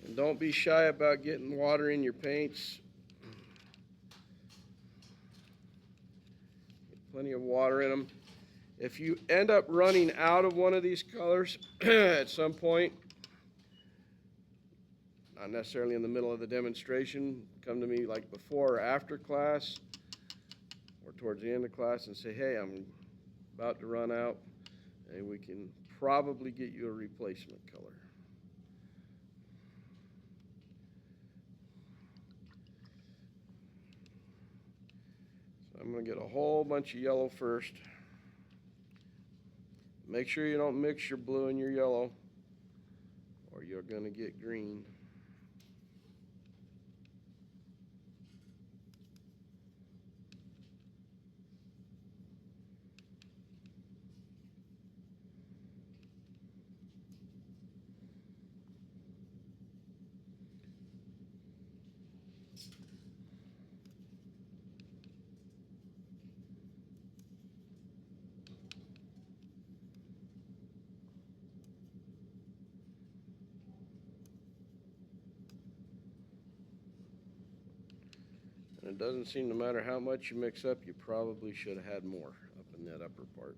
And don't be shy about getting water in your paints. Get plenty of water in them. If you end up running out of one of these colors at some point, not necessarily in the middle of the demonstration, come to me like before or after class or towards the end of class and say, hey, I'm about to run out, and we can probably get you a replacement color. So I'm going to get a whole bunch of yellow first. Make sure you don't mix your blue and your yellow, or you're going to get green. And it doesn't seem, no matter how much you mix up, you probably should have had more up in that upper part.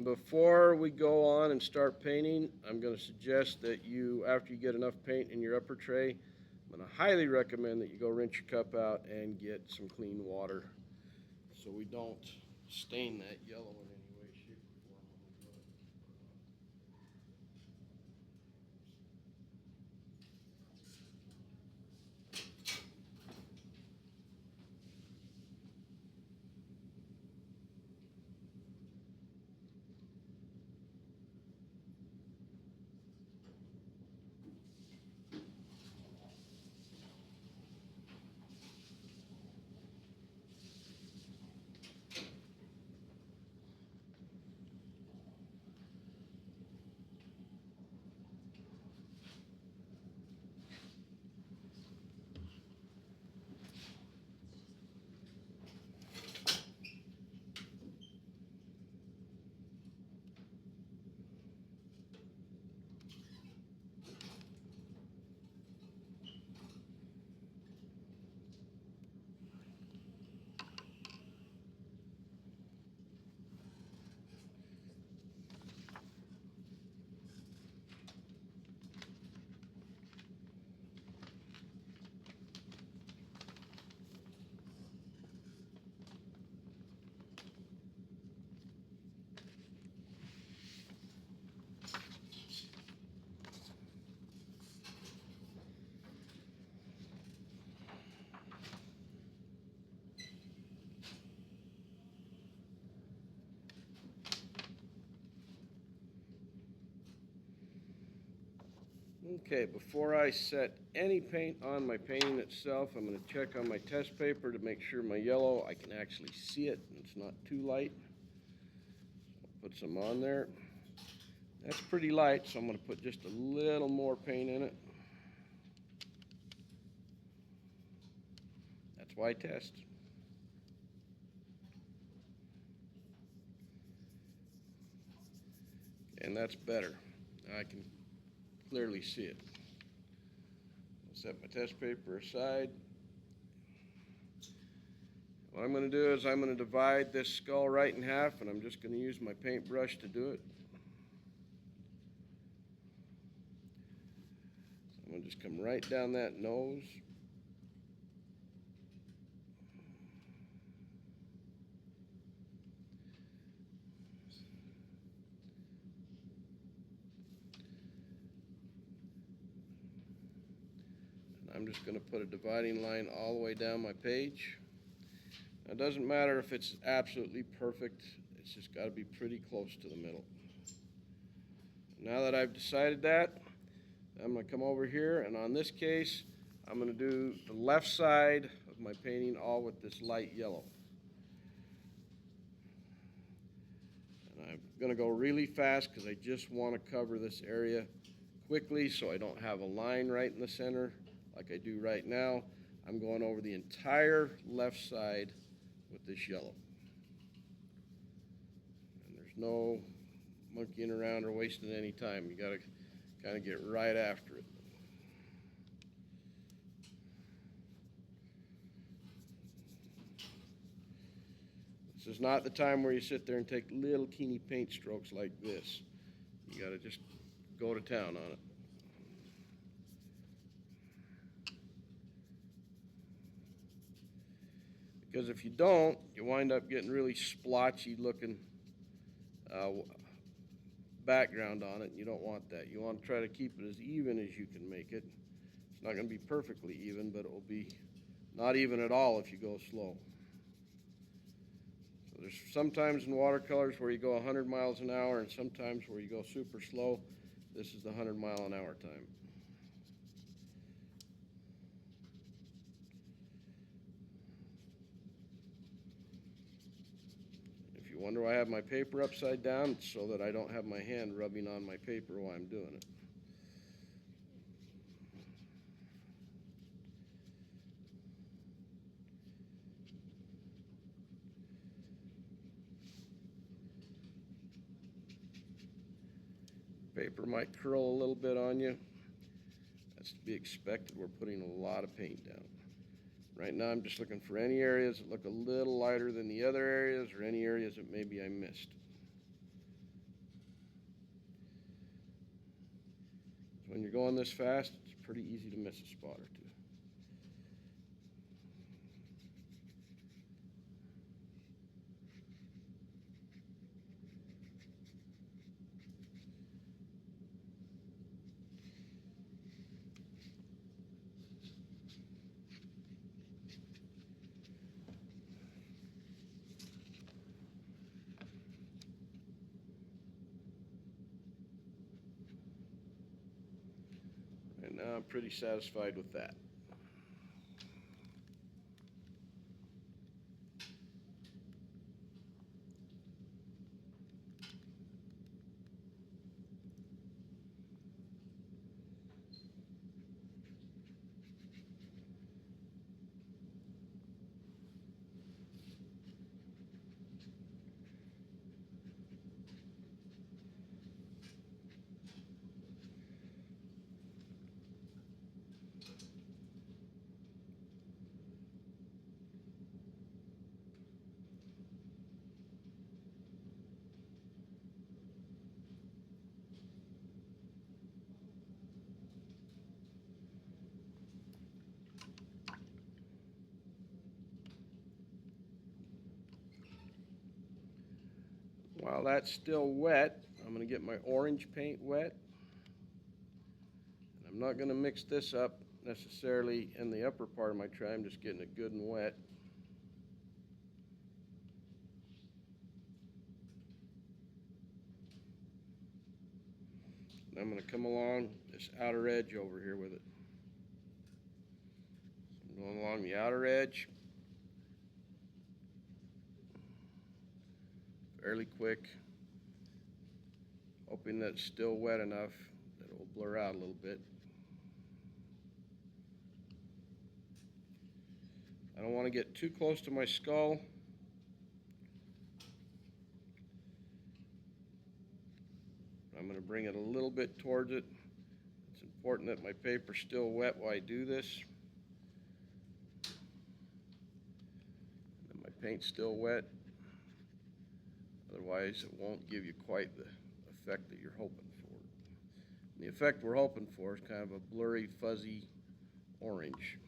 Before we go on and start painting, I'm going to suggest that you, after you get enough paint in your upper tray, I'm going to highly recommend that you go rinse your cup out and get some clean water so we don't stain that yellow in any way, shape, or form. Okay, before I set any paint on my painting itself, I'm going to check on my test paper to make sure my yellow, I can actually see it and it's not too light. I'll put some on there. That's pretty light, so I'm going to put just a little more paint in it. That's why I test. And that's better. Now I can clearly see it. I'll set my test paper aside. What I'm going to do is I'm going to divide this skull right in half, and I'm just going to use my paintbrush to do it. So I'm going to just come right down that nose. And I'm just going to put a dividing line all the way down my page. Now, it doesn't matter if it's absolutely perfect, it's just got to be pretty close to the middle. Now that I've decided that, I'm going to come over here, and on this case, I'm going to do the left side of my painting all with this light yellow. And I'm going to go really fast because I just want to cover this area quickly so I don't have a line right in the center like I do right now. I'm going over the entire left side with this yellow. And there's no monkeying around or wasting any time. You got to kind of get right after it. This is not the time where you sit there and take little teeny paint strokes like this. You got to just go to town on it. Because if you don't, you wind up getting really splotchy looking background on it. You don't want that. You want to try to keep it as even as you can make it. It's not going to be perfectly even, but it will be not even at all if you go slow. So there's sometimes in watercolors where you go 100 miles an hour and sometimes where you go super slow. This is the 100-mile-an-hour time. If you wonder why I have my paper upside down, it's so that I don't have my hand rubbing on my paper while I'm doing it. Paper might curl a little bit on you. That's to be expected. We're putting a lot of paint down. Right now I'm just looking for any areas that look a little lighter than the other areas or any areas that maybe I missed. So when you're going this fast, it's pretty easy to miss a spot or two. And now I'm pretty satisfied with that. While that's still wet, I'm going to get my orange paint wet. And I'm not going to mix this up necessarily in the upper part of my tray. I'm just getting it good and wet. And I'm going to come along this outer edge over here with it. So I'm going along the outer edge. Fairly quick, hoping that it's still wet enough that it will blur out a little bit. I don't want to get too close to my skull. I'm going to bring it a little bit towards it. It's important that my paper's still wet while I do this. And my paint's still wet. Otherwise, it won't give you quite the effect that you're hoping for. And the effect we're hoping for is kind of a blurry, fuzzy orange.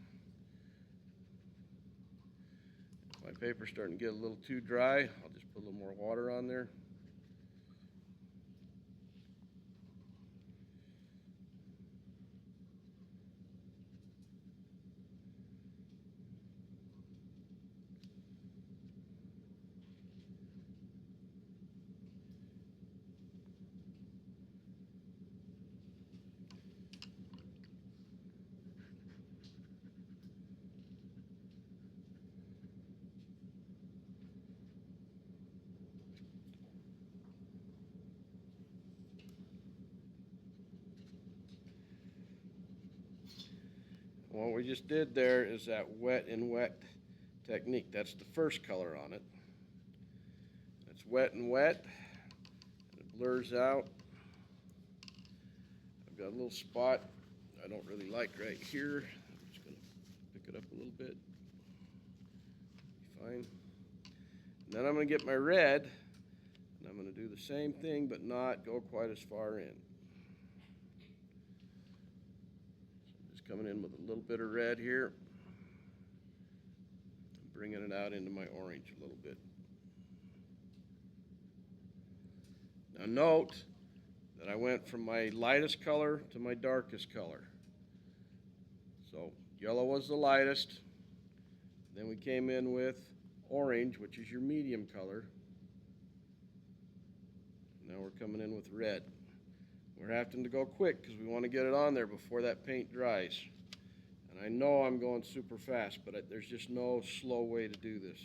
If my paper's starting to get a little too dry, I'll just put a little more water on there. What we just did there is that wet and wet technique. That's the first color on it. It's wet and wet. It blurs out. I've got a little spot I don't really like right here. I'm just going to pick it up a little bit. Fine. And then I'm going to get my red, and I'm going to do the same thing but not go quite as far in. Coming in with a little bit of red here, bringing it out into my orange a little bit. Now note that I went from my lightest color to my darkest color. So yellow was the lightest, then we came in with orange, which is your medium color. Now we're coming in with red. We're having to go quick because we want to get it on there before that paint dries. And I know I'm going super fast, but there's just no slow way to do this.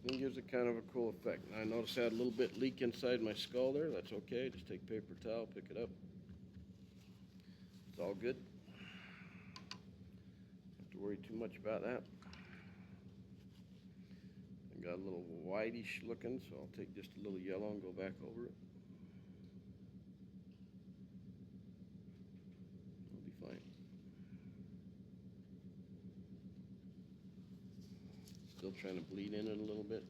It gives it kind of a cool effect. Now, I noticed I had a little bit leak inside my skull there. That's okay. Just take paper towel, pick it up. It's all good. Don't have to worry too much about that. I got a little whitish looking, so I'll take just a little yellow and go back over it. It'll be fine. Still trying to bleed in it a little bit.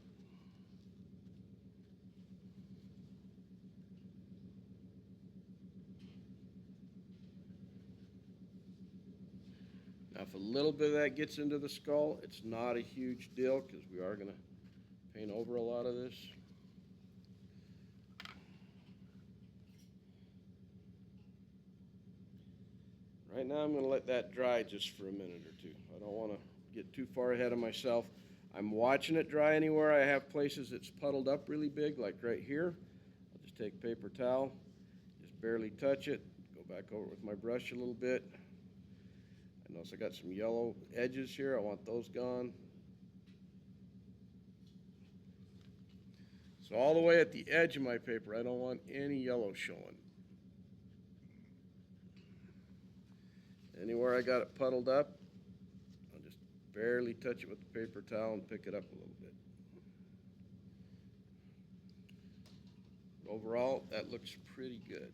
Now, if a little bit of that gets into the skull, it's not a huge deal because we are going to paint over a lot of this. Right now, I'm going to let that dry just for a minute or two. I don't want to get too far ahead of myself. I'm watching it dry anywhere. I have places it's puddled up really big, like right here. I'll just take paper towel, just barely touch it, go back over it with my brush a little bit. I notice I got some yellow edges here. I want those gone. So all the way at the edge of my paper, I don't want any yellow showing. Anywhere I got it puddled up, I'll just barely touch it with the paper towel and pick it up a little bit. Overall, that looks pretty good.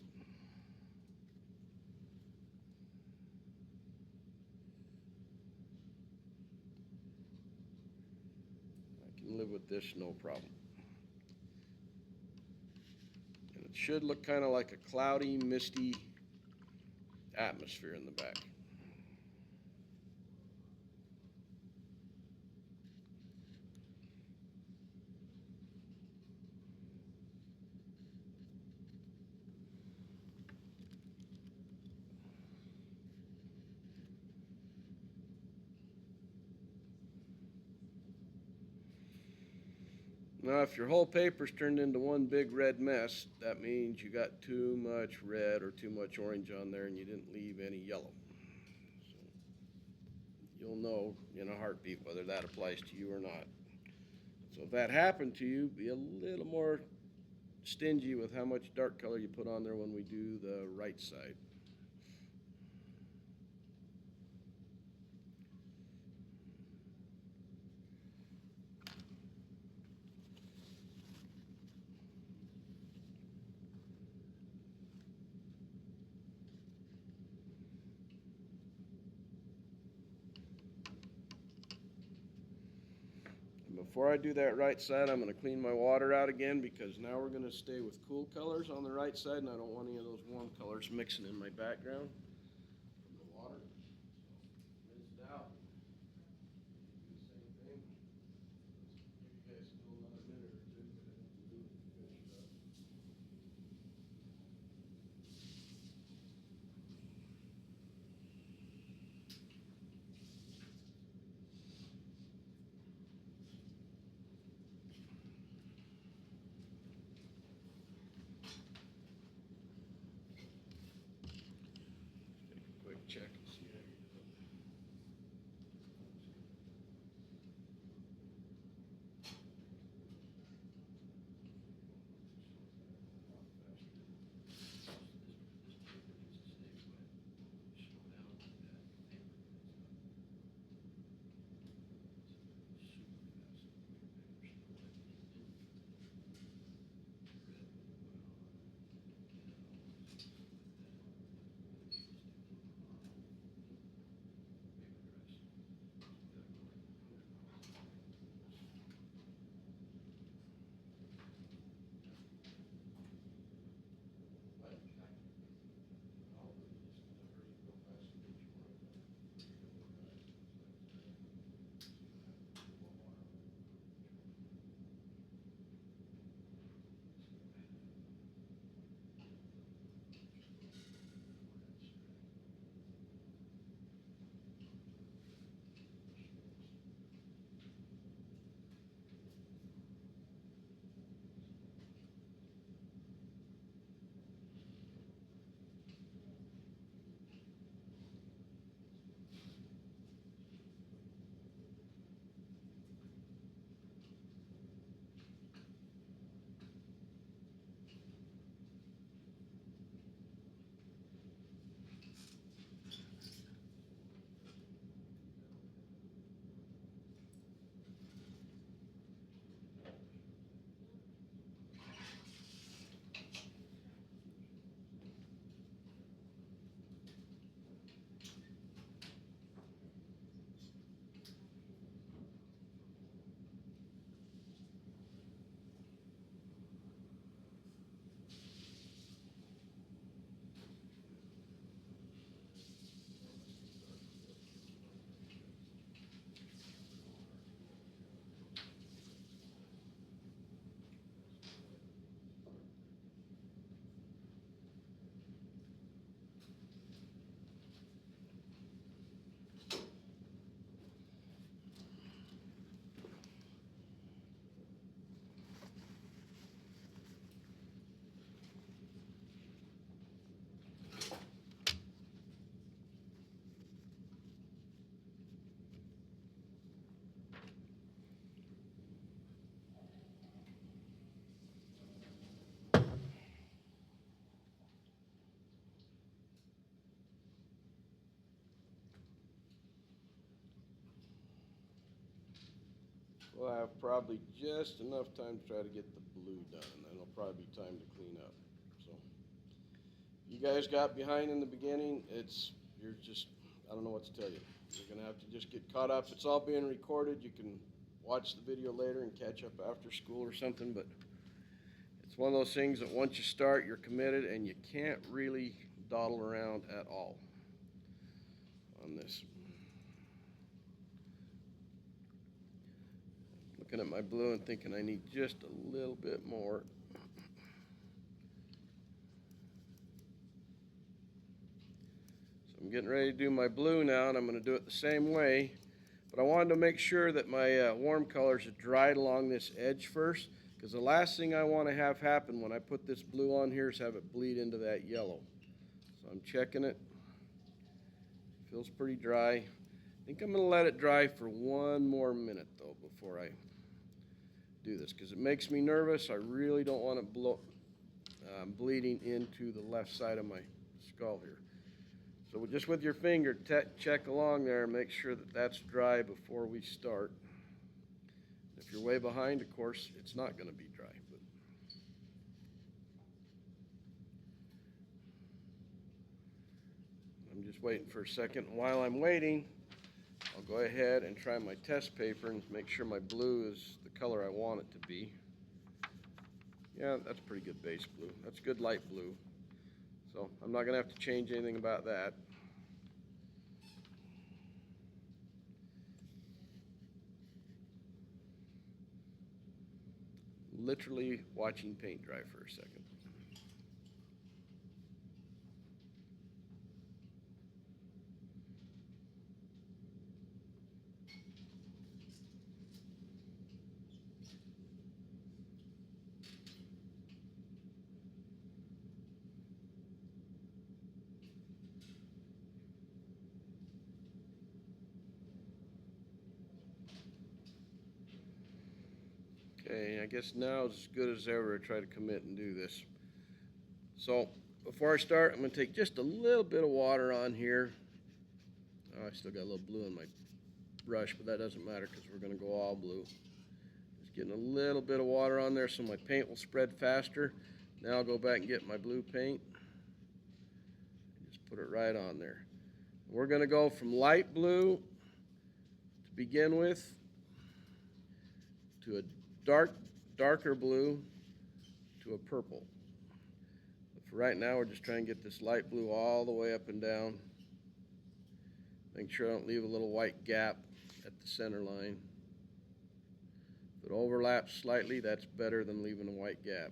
I can live with this, no problem. And it should look kind of like a cloudy, misty atmosphere in the back. Now, if your whole paper's turned into one big red mess, that means you got too much red or too much orange on there and you didn't leave any yellow. So you'll know in a heartbeat whether that applies to you or not. So if that happened to you, be a little more stingy with how much dark color you put on there when we do the right side. Before I do that right side, I'm going to clean my water out again because now we're going to stay with cool colors on the right side, and I don't want any of those warm colors mixing in my background from the water. So, rinse it out. Do the same thing. Give you guys still another minute or two to finish it up. Take a quick check and see how you're doing. We'll have probably just enough time to try to get the blue done, and then it'll probably be time to clean up. So, you guys got behind in the beginning. You're just, I don't know what to tell you. You're gonna have to just get caught up. It's all being recorded. You can watch the video later and catch up after school or something, but it's one of those things that once you start, you're committed, and you can't really dawdle around at all on this. Looking at my blue and thinking I need just a little bit more. So I'm getting ready to do my blue now, and I'm going to do it the same way. But I wanted to make sure that my warm colors are dried along this edge first, because the last thing I want to have happen when I put this blue on here is have it bleed into that yellow. So I'm checking it. Feels pretty dry. I think I'm going to let it dry for one more minute though before I do this, because it makes me nervous. I really don't want it bleeding into the left side of my skull here. So just with your finger, check along there and make sure that that's dry before we start. If you're way behind, of course, it's not going to be dry. But I'm just waiting for a second. And while I'm waiting, I'll go ahead and try my test paper and make sure my blue is the color I want it to be. Yeah, that's pretty good base blue. That's good light blue. So I'm not going to have to change anything about that. Literally watching paint dry for a second. Okay, I guess now is as good as ever to try to commit and do this. So before I start, I'm going to take just a little bit of water on here. Oh, I still got a little blue in my brush, but that doesn't matter because we're going to go all blue. Just getting a little bit of water on there so my paint will spread faster. Now I'll go back and get my blue paint. Just put it right on there. We're going to go from light blue to begin with to a darker blue to a purple. But for right now, we're just trying to get this light blue all the way up and down. Make sure I don't leave a little white gap at the center line. If it overlaps slightly, that's better than leaving a white gap.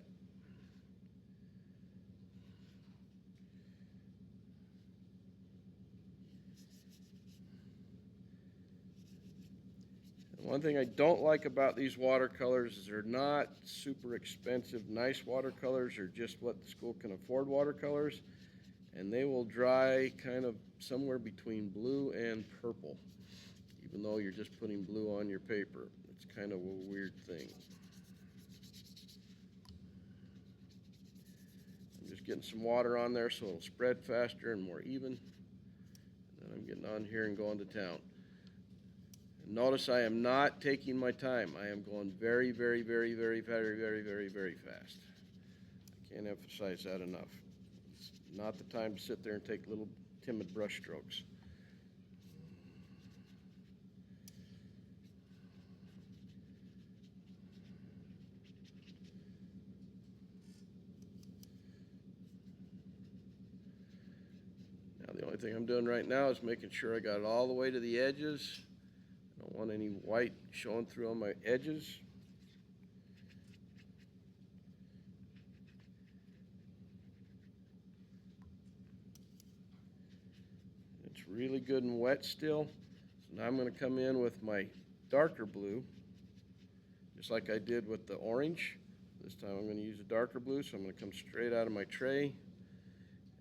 One thing I don't like about these watercolors is they're not super expensive, nice watercolors. They're just what the school can afford watercolors. And they will dry kind of somewhere between blue and purple, even though you're just putting blue on your paper. It's kind of a weird thing. I'm just getting some water on there so it'll spread faster and more even. And then I'm getting on here and going to town. Notice I am not taking my time. I am going very, very, very, very, very, very, very, very fast. I can't emphasize that enough. It's not the time to sit there and take little timid brush strokes. Now the only thing I'm doing right now is making sure I got it all the way to the edges. I don't want any white showing through on my edges. It's really good and wet still. So now I'm going to come in with my darker blue, just like I did with the orange. This time I'm going to use a darker blue, so I'm going to come straight out of my tray.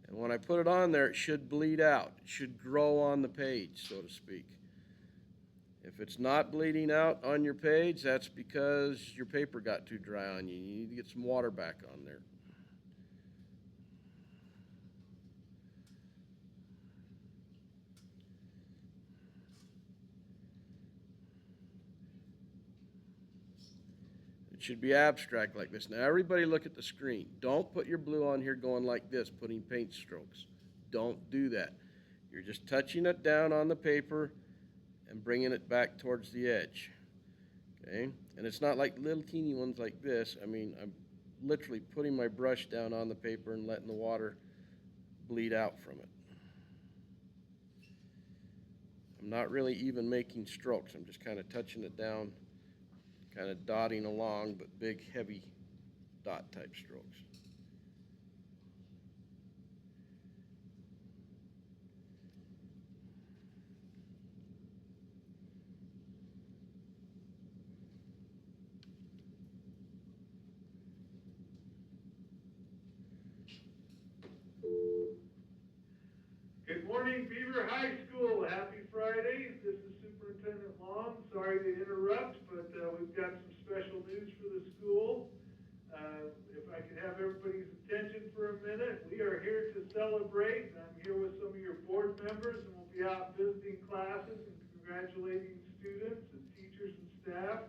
And when I put it on there, it should bleed out. It should grow on the page, so to speak. If it's not bleeding out on your page, that's because your paper got too dry on you. You need to get some water back on there. It should be abstract like this. Now everybody look at the screen. Don't put your blue on here going like this, putting paint strokes. Don't do that. You're just touching it down on the paper and bringing it back towards the edge. Okay? And it's not like little teeny ones like this. I mean, I'm literally putting my brush down on the paper and letting the water bleed out from it. I'm not really even making strokes. I'm just kind of touching it down, kind of dotting along, but big, heavy dot type strokes. a minute. We are here to celebrate. I'm here with some of your board members, and we'll be out visiting classes and congratulating students and teachers and staff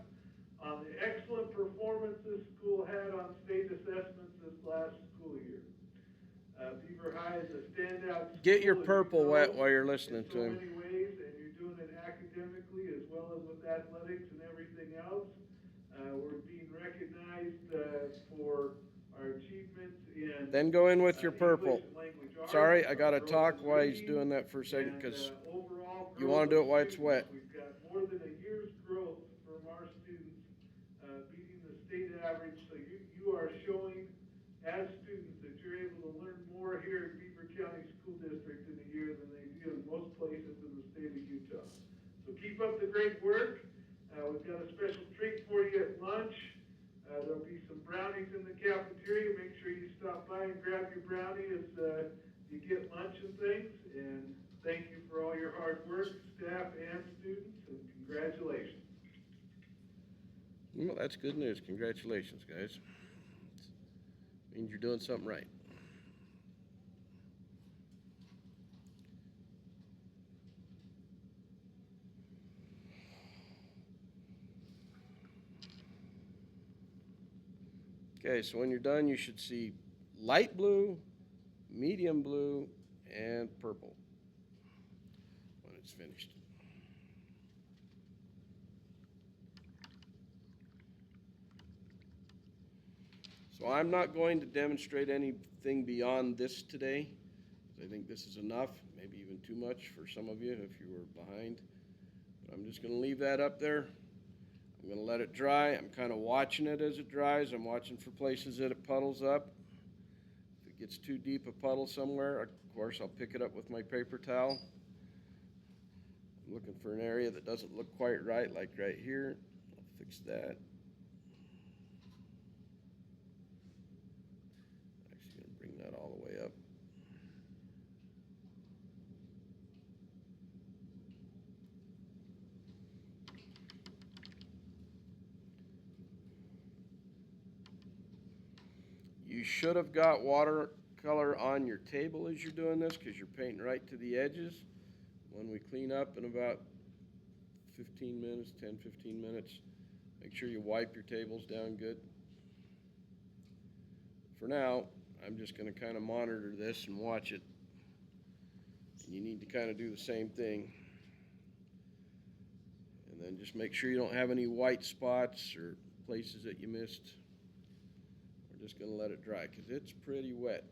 on the excellent performance this school had on state assessments this last school year. Beaver High is a standout school. Get your purple wet while you're listening to him. In so many ways, and you're doing it academically as well as with athletics and everything else. We're being recognized for our achievements in Then go in with your purple. English and language arts. Sorry, I gotta talk while he's doing that for a second, because you want to do it while it's wet. We've got more than a year's growth from our students beating the state average. So you are showing as students that you're able to learn more here at Beaver County School District in a year than they do in most places in the state of Utah. So keep up the great work. We've got a special treat for you at lunch. There'll be some brownies in the cafeteria. Make sure you stop by and grab your brownie as you get lunch and things. And thank you for all your hard work, staff and students, and congratulations. Well, that's good news. Congratulations, guys. Means you're doing something right. Okay, so when you're done, you should see light blue, medium blue, and purple when it's finished. So I'm not going to demonstrate anything beyond this today. I think this is enough, maybe even too much for some of you if you were behind. But I'm just going to leave that up there. I'm going to let it dry. I'm kind of watching it as it dries. I'm watching for places that it puddles up. If it gets too deep a puddle somewhere, of course, I'll pick it up with my paper towel. I'm looking for an area that doesn't look quite right, like right here. I'll fix that. Actually, going to bring that all the way up. You should have got watercolor on your table as you're doing this, because you're painting right to the edges. When we clean up in about 15 minutes, 10, 15 minutes, make sure you wipe your tables down good. For now, I'm just going to kind of monitor this and watch it. And you need to kind of do the same thing. And then just make sure you don't have any white spots or places that you missed. Just going to let it dry because it's pretty wet.